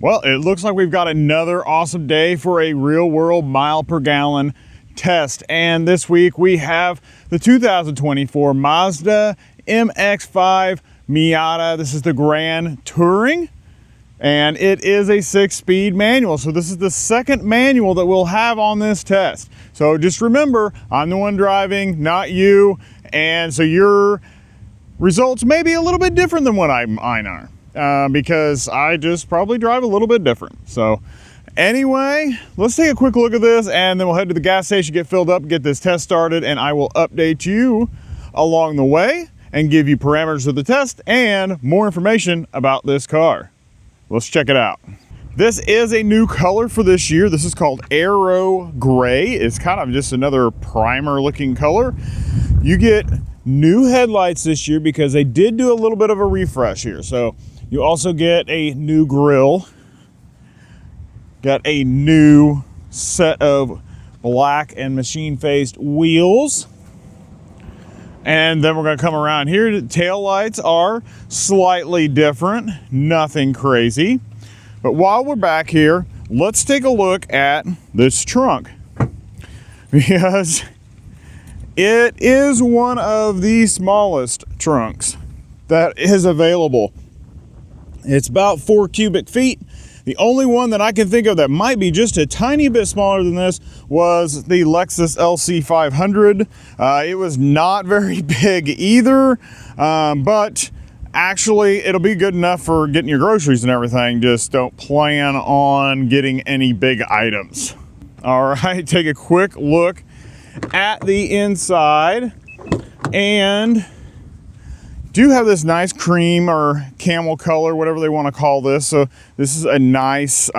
Well, it looks like we've got another awesome day for a real world mile per gallon test. And this week we have the 2024 Mazda MX-5 Miata. This is the Grand Touring, and it is a 6-speed manual. So this is the second manual that we'll have on this test. So just remember, I'm the one driving, not you. And so your results may be a little bit different than what mine are. Because I just probably drive a little bit different. So anyway, let's take a quick look at this and then we'll head to the gas station, get filled up, get this test started, and I will update you along the way and give you parameters of the test and more information about this car. Let's check it out. This is a new color for this year. This is called Aero Gray. It's kind of just another primer looking color. You get new headlights this year because they did do a little bit of a refresh here. So you also get a new grille, got a new set of black and machine faced wheels. And then we're gonna come around here. The tail lights are slightly different, nothing crazy. But while we're back here, let's take a look at this trunk, because it is one of the smallest trunks that is available. It's about 4 cubic feet. The only one that I can think of that might be just a tiny bit smaller than this was the Lexus LC500. It was not very big either, but actually it'll be good enough for getting your groceries and everything. Just don't plan on getting any big items. All right, take a quick look at the inside, and do have this nice cream or camel color, whatever they want to call this. So this is a nice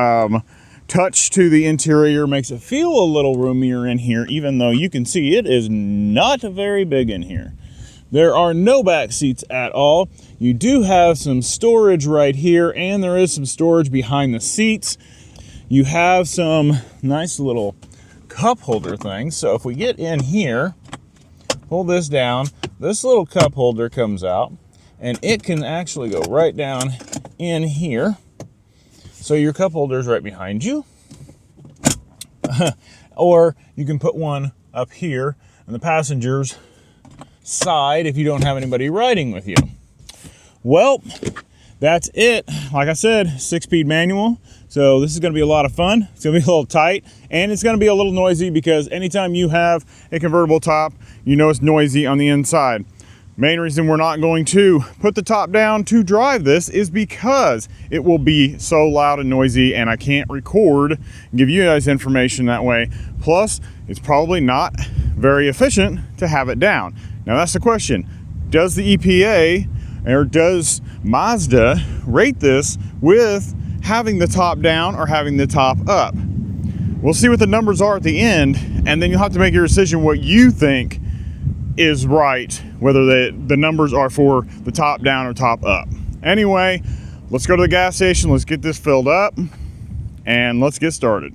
touch to the interior, makes it feel a little roomier in here, even though you can see it is not very big in here. There are no back seats at all. You do have some storage right here, and there is some storage behind the seats. You have some nice little cup holder things. So if we get in here, pull this down, this little cup holder comes out, and it can actually go right down in here. So your cup holder is right behind you. Or you can put one up here on the passenger's side if you don't have anybody riding with you. Well, that's it. Like I said, 6-speed manual. So this is going to be a lot of fun. It's going to be a little tight, and it's going to be a little noisy because anytime you have a convertible top, you know it's noisy on the inside. Main reason we're not going to put the top down to drive this is because it will be so loud and noisy, and I can't record and give you guys information that way. Plus, it's probably not very efficient to have it down. Now that's the question. Does the EPA or does Mazda rate this with having the top down or having the top up? We'll see what the numbers are at the end, and then you'll have to make your decision what you think is right, whether the numbers are for the top down or top up. Anyway, let's go to the gas station, let's get this filled up, and let's get started.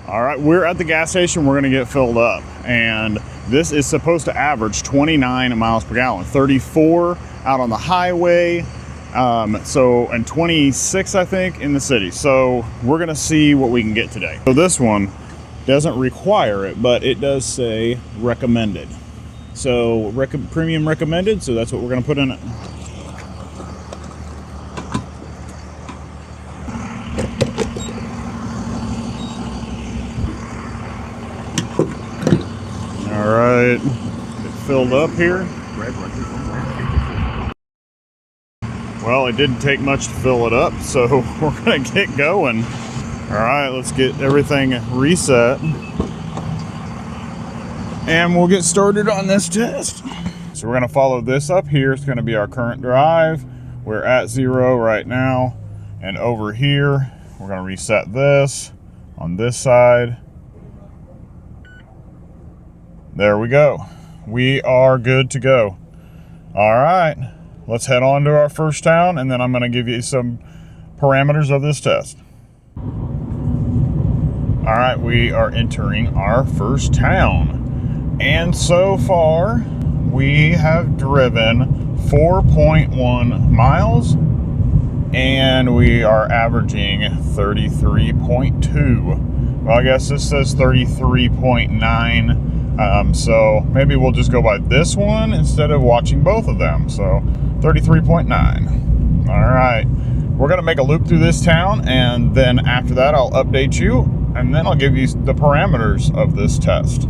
All right, we're at the gas station, we're gonna get filled up, and this is supposed to average 29 miles per gallon, 34 out on the highway, and 26, I think, in the city. So we're gonna see what we can get today. So this one doesn't require it, but it does say recommended. So premium recommended, so that's what we're gonna put in it. All right, get filled up here. Well, it didn't take much to fill it up, so we're gonna get going. All right, let's get everything reset, and we'll get started on this test. So we're gonna follow this up here. It's gonna be our current drive. We're at 0 right now, and over here, we're gonna reset this on this side. There we go. We are good to go. All right, let's head on to our first town, and then I'm gonna give you some parameters of this test. All right, we are entering our first town. And so far, we have driven 4.1 miles and we are averaging 33.2. Well, I guess this says 33.9, so maybe we'll just go by this one instead of watching both of them. So 33.9. All right, we're gonna make a loop through this town, and then after that I'll update you, and then I'll give you the parameters of this test.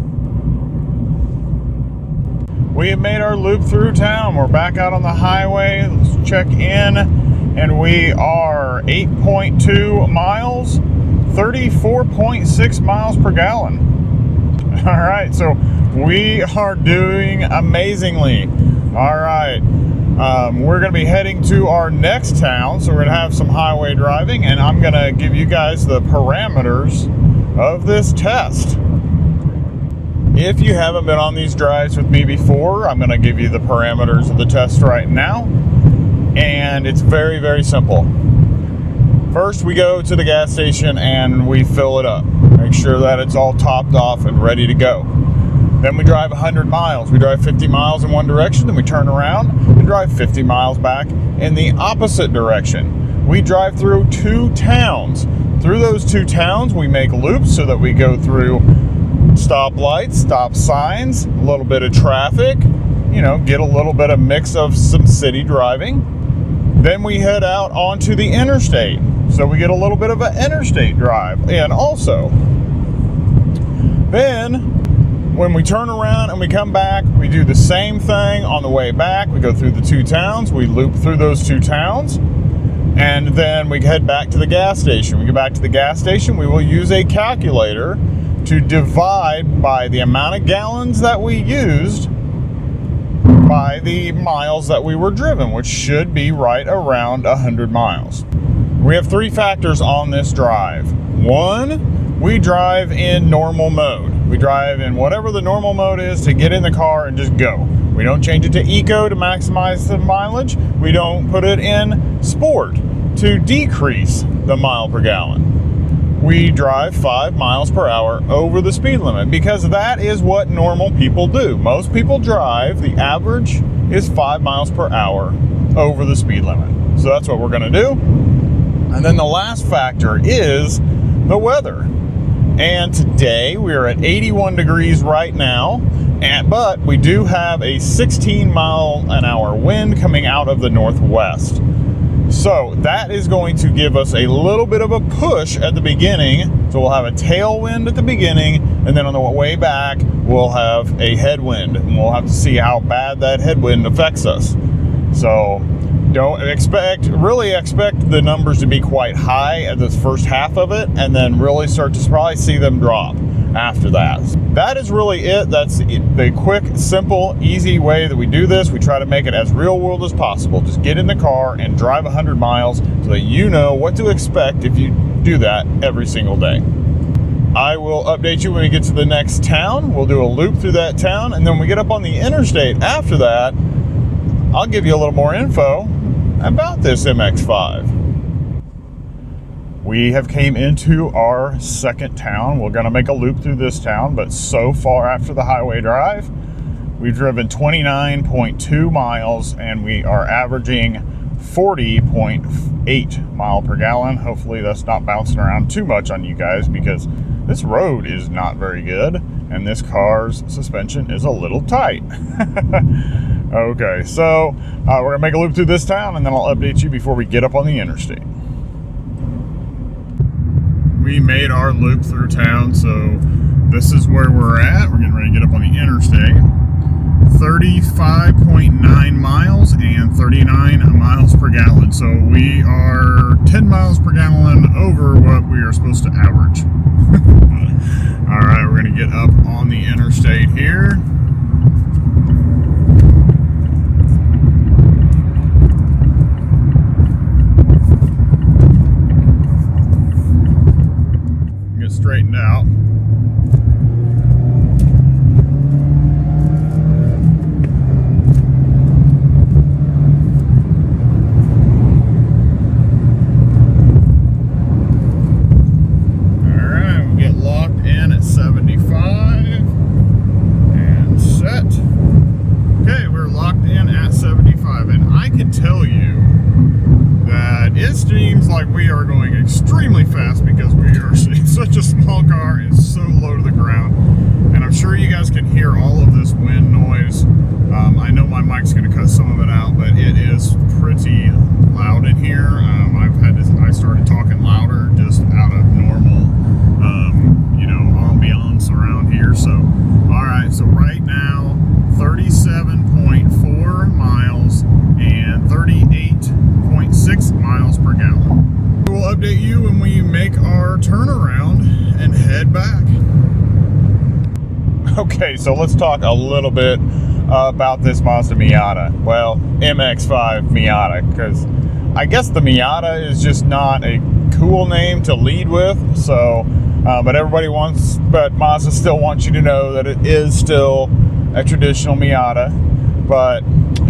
We have made our loop through town. We're back out on the highway. Let's check in, and we are 8.2 miles, 34.6 miles per gallon. All right, so we are doing amazingly. All right, we're gonna be heading to our next town, so we're gonna have some highway driving, and I'm gonna give you guys the parameters of this test. If you haven't been on these drives with me before, I'm gonna give you the parameters of the test right now, and it's very, very simple. First, we go to the gas station and we fill it up. Make sure that it's all topped off and ready to go. Then we drive 100 miles. We drive 50 miles in one direction, then we turn around and drive 50 miles back in the opposite direction. We drive through 2 towns. Through those 2 towns, we make loops so that we go through stop lights, stop signs, a little bit of traffic, you know, get a little bit of mix of some city driving. Then we head out onto the interstate. So we get a little bit of an interstate drive. And also, then when we turn around and we come back, we do the same thing on the way back. We go through the 2 towns, we loop through those 2 towns, and then we head back to the gas station. We get back to the gas station, we will use a calculator to divide by the amount of gallons that we used by the miles that we were driven, which should be right around 100 miles. We have 3 factors on this drive. 1, we drive in normal mode. We drive in whatever the normal mode is to get in the car and just go. We don't change it to eco to maximize the mileage. We don't put it in sport to decrease the mile per gallon. We drive 5 miles per hour over the speed limit because that is what normal people do. Most people drive, the average is 5 miles per hour over the speed limit. So that's what we're gonna do. And then the last factor is the weather. And today we are at 81 degrees right now, but we do have a 16-mile-an-hour wind coming out of the northwest. So that is going to give us a little bit of a push at the beginning. So we'll have a tailwind at the beginning, and then on the way back, we'll have a headwind. And we'll have to see how bad that headwind affects us. So really expect the numbers to be quite high at this first half of it, and then really start to probably see them drop after that. That is really it. That's the quick, simple, easy way that we do this. We try to make it as real world as possible. Just get in the car and drive 100 miles so that you know what to expect if you do that every single day. I will update you when we get to the next town. We'll do a loop through that town, and then when we get up on the interstate after that, I'll give you a little more info about this MX-5. We have came into our second town. We're gonna make a loop through this town, but so far after the highway drive, we've driven 29.2 miles and we are averaging 40.8 mile per gallon. Hopefully that's not bouncing around too much on you guys because this road is not very good and this car's suspension is a little tight. Okay, so we're gonna make a loop through this town and then I'll update you before we get up on the interstate. We made our loop through town, so this is where we're at. We're getting ready to get up on the interstate. 35.9 miles and 39 miles per gallon. So we are 10 miles per gallon over what we are supposed to average. All right, we're gonna get up on the interstate here. Straightened out. Alright, we'll get locked in at 75 and really fast because we are in such a small car. It's so low to the ground. And I'm sure you guys can hear all of this wind noise. I know my mic's going to cut some of it out, but it is pretty loud in here. I started talking louder just out of normal, ambiance around here. So, all right. So right now, 37.4 miles and 38.6 miles per gallon. We'll update you when we make our turnaround and head back. Okay, so let's talk a little bit about this Mazda Miata. Well, MX-5 Miata, because I guess the Miata is just not a cool name to lead with. So, but Mazda still wants you to know that it is still a traditional Miata. But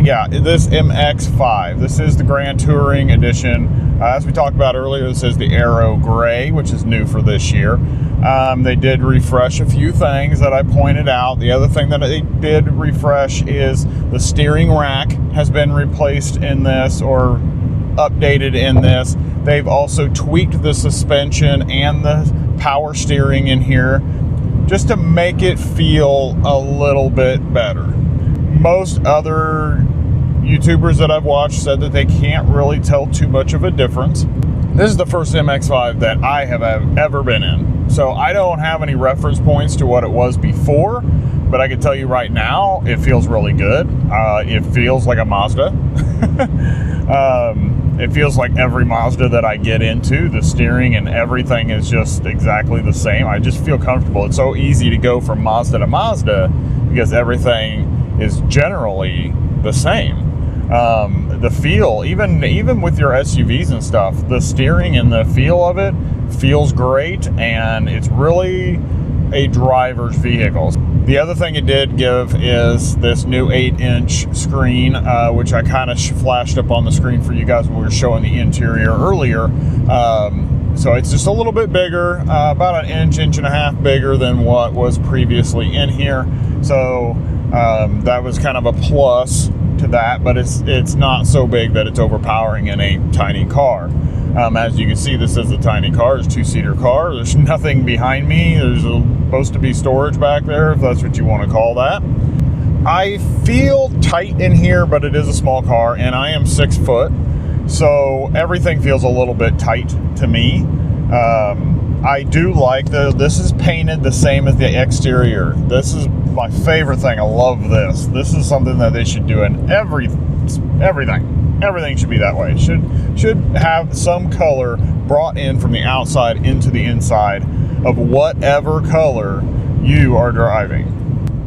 yeah, this MX-5, this is the Grand Touring Edition. As we talked about earlier, this is the Aero Gray, which is new for this year. They did refresh a few things that I pointed out. The other thing that they did refresh is the steering rack has been replaced in this, or updated in this. They've also tweaked the suspension and the power steering in here just to make it feel a little bit better. Most other YouTubers that I've watched said that they can't really tell too much of a difference. This is the first MX-5 that I have ever been in, so I don't have any reference points to what it was before, but I can tell you right now, it feels really good. It feels like a Mazda. It feels like every Mazda that I get into. The steering and everything is just exactly the same. I just feel comfortable. It's so easy to go from Mazda to Mazda because everything is generally the same. The feel, even with your SUVs and stuff, the steering and the feel of it feels great, and it's really a driver's vehicle. The other thing it did give is this new 8-inch screen, which I kind of flashed up on the screen for you guys when we were showing the interior earlier. So it's just a little bit bigger, about an inch and a half bigger than what was previously in here. So that was kind of a plus to that, but it's not so big that it's overpowering in a tiny car. As you can see, this is a tiny car. It's a two-seater car. There's nothing behind me. There's supposed to be storage back there, if that's what you want to call that. I feel tight in here, but it is a small car, and I am 6 foot, so everything feels a little bit tight to me. I do like this is painted the same as the exterior. This is my favorite thing. I love this. This is something that they should do in everything. Everything should be that way. Should have some color brought in from the outside into the inside of whatever color you are driving.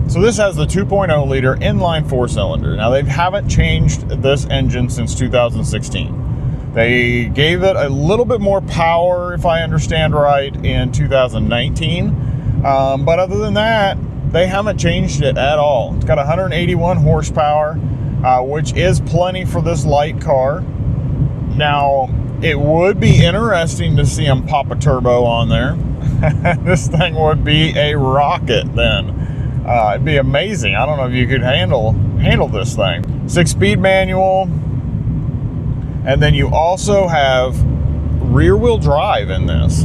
So this has the 2.0 liter inline 4-cylinder. Now they haven't changed this engine since 2016. They gave it a little bit more power, if I understand right, in 2019. But other than that, they haven't changed it at all. It's got 181 horsepower, which is plenty for this light car. Now, it would be interesting to see them pop a turbo on there. This thing would be a rocket then. It'd be amazing. I don't know if you could handle this thing. 6-speed manual. And then you also have rear-wheel drive in this.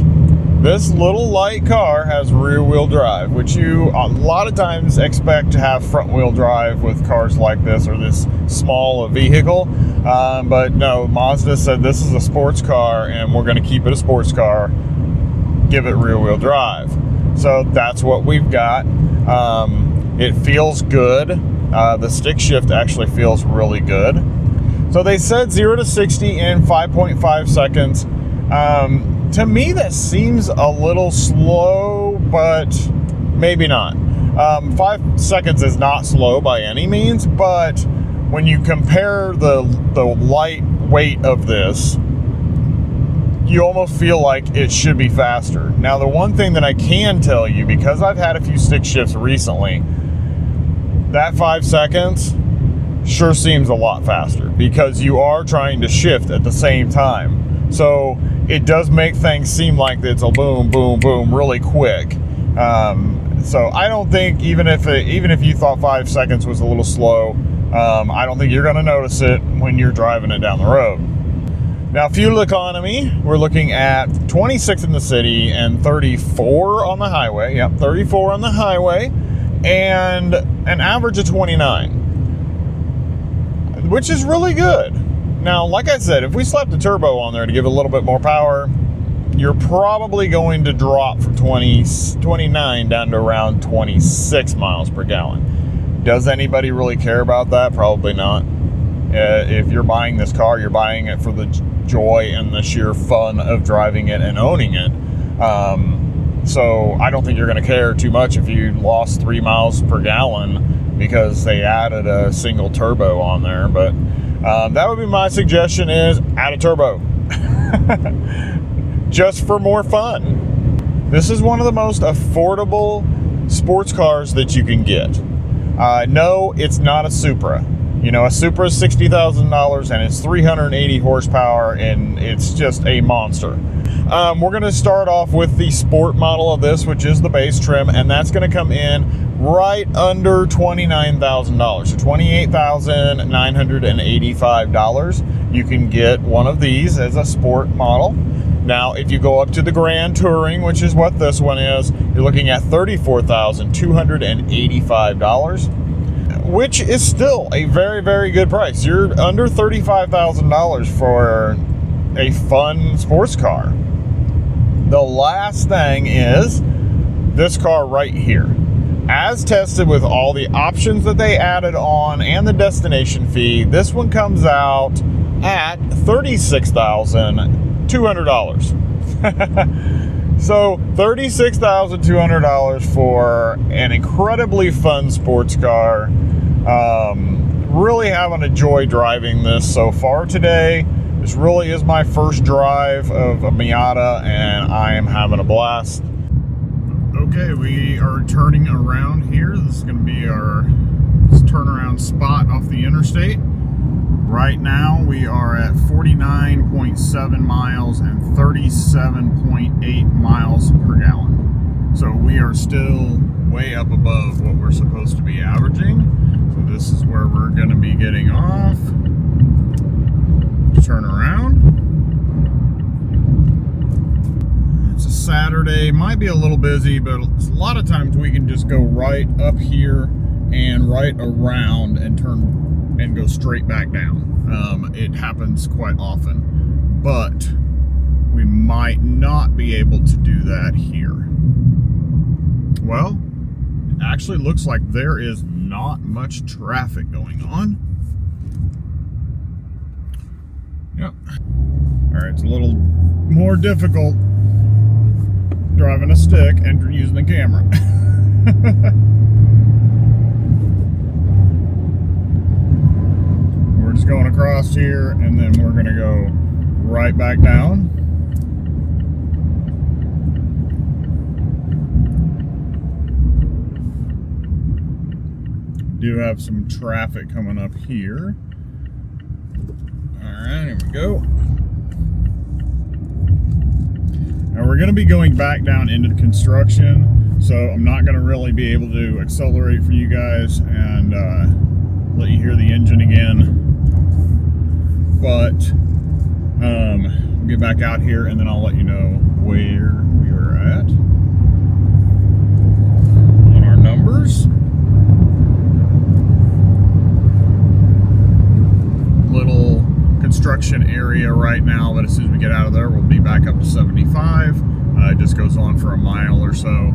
This little light car has rear-wheel drive, which you a lot of times expect to have front-wheel drive with cars like this or this small a vehicle. But no, Mazda said this is a sports car and we're going to keep it a sports car. Give it rear-wheel drive. So that's what we've got. It feels good. The stick shift actually feels really good. So they said 0 to 60 in 5.5 seconds. To me, that seems a little slow, but maybe not. 5 seconds is not slow by any means, but when you compare the light weight of this, you almost feel like it should be faster. Now, the one thing that I can tell you, because I've had a few stick shifts recently, that 5 seconds sure seems a lot faster because you are trying to shift at the same time. So it does make things seem like it's a boom, boom, boom really quick. So I don't think, even if you thought 5 seconds was a little slow, I don't think you're going to notice it when you're driving it down the road. Now, fuel economy, we're looking at 26 in the city and 34 on the highway. Yep, 34 on the highway, and an average of 29, which is really good. Now, like I said, if we slapped a turbo on there to give it a little bit more power, you're probably going to drop from 29 down to around 26 miles per gallon. Does anybody really care about that? Probably not. If you're buying this car, you're buying it for the joy and the sheer fun of driving it and owning it. So I don't think you're going to care too much if you lost 3 miles per gallon because they added a single turbo on there. But that would be my suggestion, is add a turbo. Just for more fun. This is one of the most affordable sports cars that you can get. No, it's not a Supra. You know, a Supra is $60,000 and it's 380 horsepower and it's just a monster. We're going to start off with the sport model of this, which is the base trim, and that's going to come in right under $29,000. So $28,985. You can get one of these as a sport model. Now, if you go up to the Grand Touring, which is what this one is, you're looking at $34,285. Which is still a very, very good price. You're under $35,000 for a fun sports car. The last thing is this car right here. As tested with all the options that they added on and the destination fee, this one comes out at $36,200. So $36,200 for an incredibly fun sports car. Really having a joy driving this so far today. This really is my first drive of a Miata, and I am having a blast. Okay, we are turning around here. This is going to be our turnaround spot off the interstate. Right now we are at 49.7 miles and 37.8 miles per gallon. So we are still way up above what we're supposed to be averaging. So this is where we're going to be getting off. Turn around. It's a Saturday, might be a little busy, but a lot of times we can just go right up here and right around and turn and go straight back down. It happens quite often, but we might not be able to do that here. Well, it actually looks like there is not much traffic going on. Yep. All right, it's a little more difficult driving a stick and using the camera. We're just going across here, and then we're going to go right back down. Do have some traffic coming up here. Alright, here we go. Now we're going to be going back down into the construction, so I'm not going to really be able to accelerate for you guys and let you hear the engine again. But we'll get back out here and then I'll let you know where we are at on our numbers. Little construction area right now, but as soon as we get out of there, we'll be back up to 75. It just goes on for a mile or so.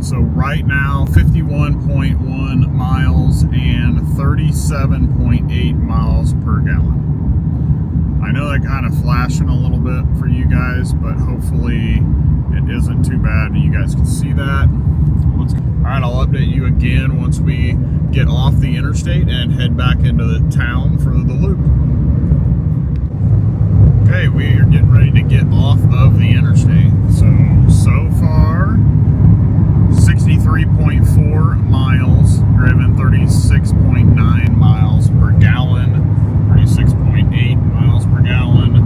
So right now, 51.1 miles and 37.8 miles per gallon. I know that kind of flashing a little bit for you guys, but hopefully it isn't too bad and you guys can see that. All right, I'll update you again once we get off the interstate and head back into the town for the loop. Okay, we are getting ready to get off of the interstate. So far, 63.4 miles driven, 36.9 miles per gallon, 36.8 miles per gallon.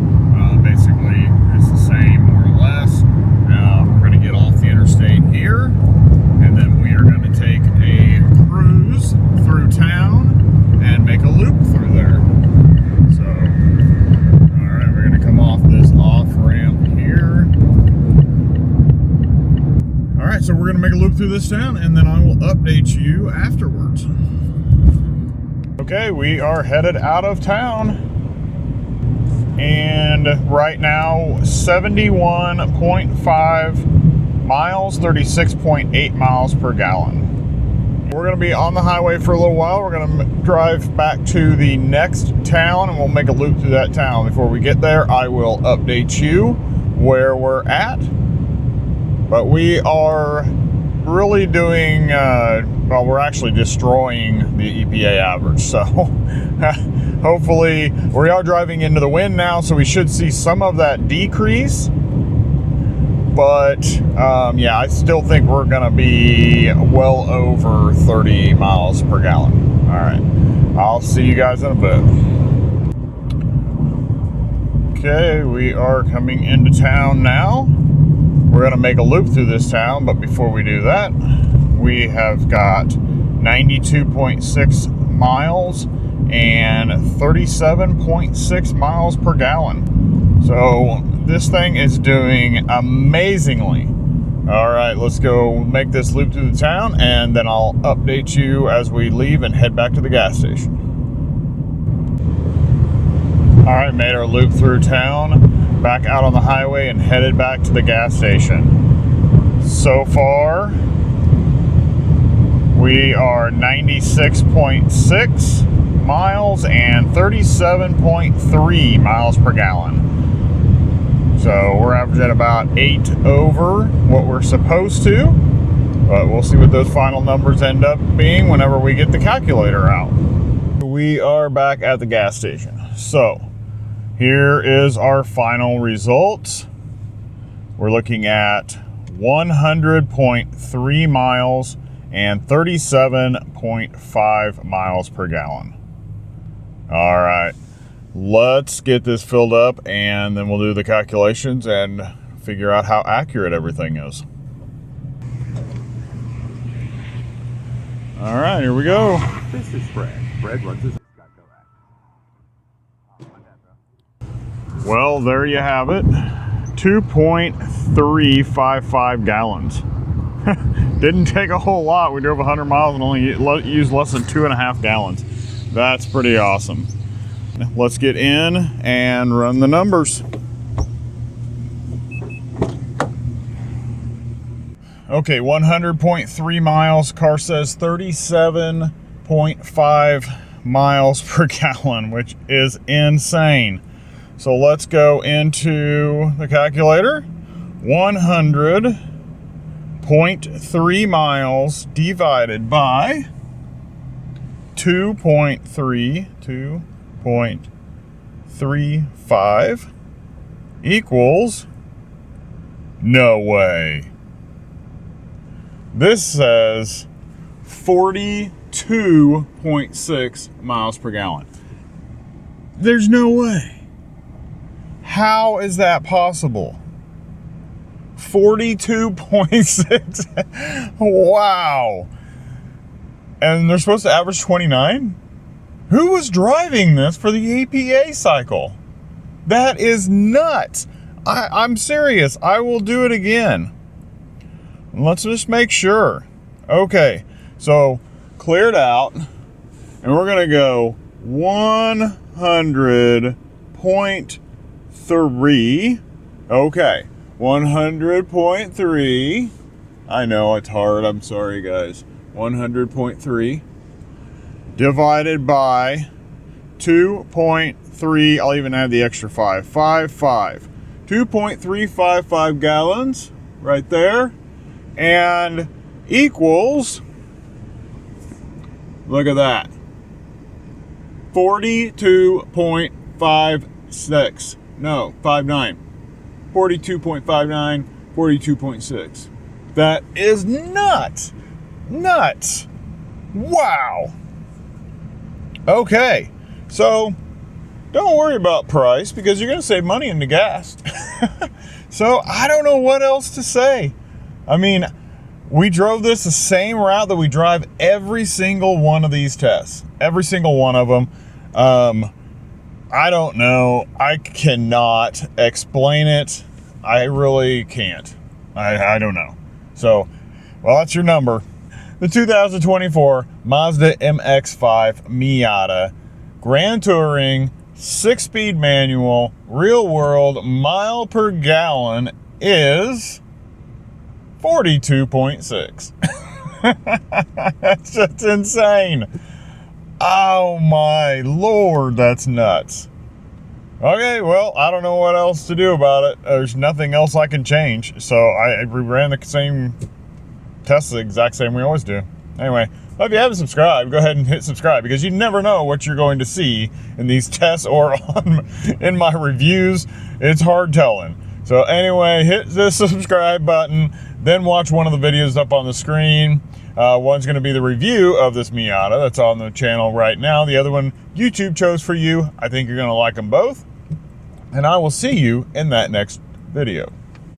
Basically, it's the same, more or less. We're going to get off the interstate here, and then we are going to take a cruise through town and make a loop through there. So, all right, we're going to so we're gonna make a loop through this town and then I will update you afterwards. Okay, we are headed out of town. And right now, 71.5 miles, 36.8 miles per gallon. We're gonna be on the highway for a little while. We're gonna drive back to the next town and we'll make a loop through that town. Before we get there, I will update you where we're at. But we are really doing, well, we're actually destroying the EPA average. So hopefully, we are driving into the wind now, so we should see some of that decrease. But yeah, I still think we're gonna be well over 30 miles per gallon. All right, I'll see you guys in a bit. Okay, we are coming into town now. We're gonna make a loop through this town, but before we do that, we have got 92.6 miles and 37.6 miles per gallon. So this thing is doing amazingly. All right, let's go make this loop through the town and then I'll update you as we leave and head back to the gas station. All right, made our loop through town, back out on the highway and headed back to the gas station. So far, we are 96.6 miles and 37.3 miles per gallon. So we're averaging about 8 over what we're supposed to, but we'll see what those final numbers end up being whenever we get the calculator out. We are back at the gas station. So here is our final results. We're looking at 100.3 miles and 37.5 miles per gallon. All right, let's get this filled up and then we'll do the calculations and figure out how accurate everything is. All right, here we go. This is Fred. Fred runs his. Well, there you have it. 2.355 gallons. Didn't take a whole lot. We drove 100 miles and only used less than 2.5 gallons. That's pretty awesome. Let's get in and run the numbers. Okay, 100.3 miles. Car says 37.5 miles per gallon, which is insane. So let's go into the calculator. 100.3 miles divided by 2.35 equals, no way. This says 42.6 miles per gallon. There's no way. How is that possible? 42.6. Wow. And they're supposed to average 29? Who was driving this for the EPA cycle? That is nuts. I'm serious. I will do it again. Let's just make sure. Okay, so cleared out. And we're going to go 100.3. Okay, 100.3. I know it's hard. I'm sorry, guys. 100.3 divided by 2.3. I'll even add the extra 5. 2.355 gallons right there, and equals, look at that, 42.56. No, 59. 42.59, 42.6. That is nuts. Nuts. Wow. Okay, so don't worry about price because you're going to save money in the gas. So I don't know what else to say. I mean, we drove this the same route that we drive every single one of these tests. Every single one of them. I don't know. I cannot explain it. I really can't. I don't know. So Well, that's your number. The 2024 Mazda MX-5 Miata Grand Touring 6-speed manual real world mile per gallon is 42.6. That's just insane. Oh my Lord, that's nuts. Okay, well, I don't know what else to do about it. There's nothing else I can change. So I ran the same test the exact same we always do. Anyway, well, if you haven't subscribed, go ahead and hit subscribe, because you never know what you're going to see in these tests or in my reviews. It's hard telling. So anyway, hit the subscribe button, then watch one of the videos up on the screen. One's going to be the review of this Miata that's on the channel right now. The other one YouTube chose for you. I think you're going to like them both. And I will see you in that next video.